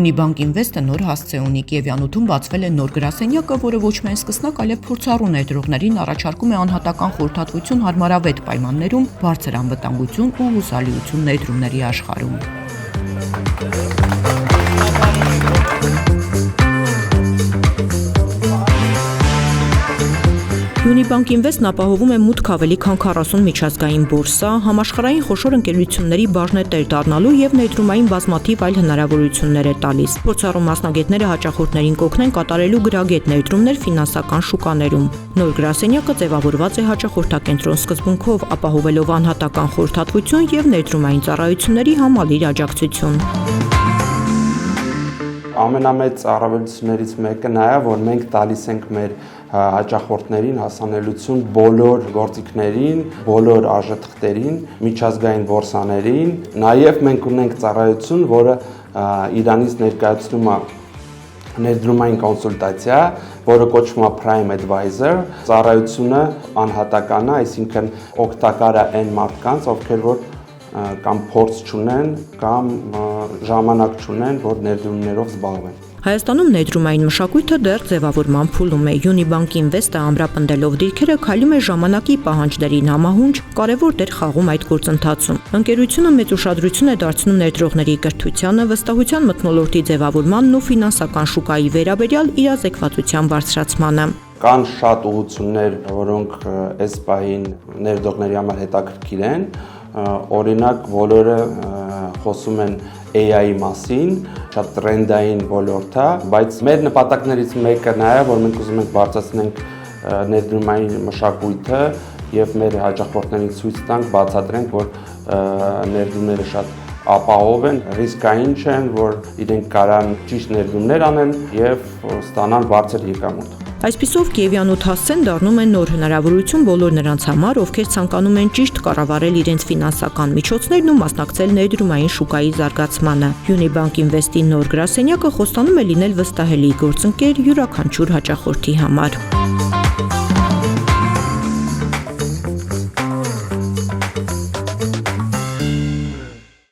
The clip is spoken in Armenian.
Unibank Invest-ը նոր հասցե ունի Կիևյանութում բացվել է նոր գրասենյակը, որը ոչ միայն սկսնակ, այլև փորձառու ներդրողներին առաջարկում է անհատական խորհրդատվություն հարմարավետ պայմաններում, բարձր անվտանգություն ու հուսալիություն ներդրումների աշխարհում։ Unibank Invest-ն ապահովում է մուտք ավելի քան 40 միջազգային բորսա, համաշխարհային խոշոր ընկերությունների բաժնետեր դառնալու եւ ներդրումային բազմաթիվ այլ հնարավորություններ է տալիս։ Փորձառու մասնագետները հաճախորդներին կօգնեն կատարելու գրագետ ներդրումներ ֆինանսական շուկաներում։ Նոր գրասենյակը ձևավորված է հաճախորդակենտրոն սկզբունքով, ապահովելով անհատական խորհրդատվություն եւ ներդրումային ծառայությունների համալիր աջակցություն։ Ամենամեծ առավելություններից մեկը նա է, որ մենք տալիս ենք մեր հաճախորդներին հասանելիություն բոլոր գործիքներին, բոլոր արժեթղթերին, միջազգային բորսաներին, նաև մենք ունենք ծառայություն, որը Իրանից ներկայացնում է ներդրումային կոնսուլտացիա, որը կոչվում է Prime Advisor, ծառայությունը անհատական է, այսինքն օգտակար է այն մարդկանց, ովքեր որ կամ փորձ չունեն, կամ ժամանակ չունեն, որ ներդրումներով զբաղվեն։ Հայաստանում ներդրումային մշակույթը դեռ ձևավորման փուլում է։ Unibank Invest-ը ամրապնդելով դիրքերը քայլում է ժամանակի պահանջներին համահունչ, կարևոր դեր խաղում այդ գործընթացում։ Ընկերությունը մեծ ուշադրություն է դարձնում ներդրողների կրթությանը, վստահության մթնոլորտի ձևավորմանն ու ֆինանսական շուկայի վերաբերյալ իրազեկվածության բարձրացմանը։ Կան շատ ուղղություններ, որոնք այս պահին ներդրողների համար հետաքրքիր են։ Օրինակ, բոլորը խոսում են AI-ի մասին, շատ տրենդային ոլորտ է, բայց մեր նպատակներից մեկը նա է, որ մենք ուզում ենք բարձրացնենք ներդրումային մշակույթը եւ մեր հաճախորդներին ցույց տանք, բացատրենք, որ ներդրումները շատ ապահով են, ռիսկային չեն, որ իրենք կարան ճիշտ ներդրումներ անեն եւ ստանան բարձր եկամուտ։ Այսպիսով Կիևյանութ հասցեն դառնում է նոր հնարավորություն բոլոր նրանց համար, ովքեր ցանկանում են ճիշտ կառավարել իրենց ֆինանսական միջոցներն ու մասնակցել ներդրումային շուկայի զարգացմանը։ Unibank Invest-ի նոր գրասենյակը խոստանում է լինել վստահելի գործընկեր յուրաքանչյուր հաճախորդի համար։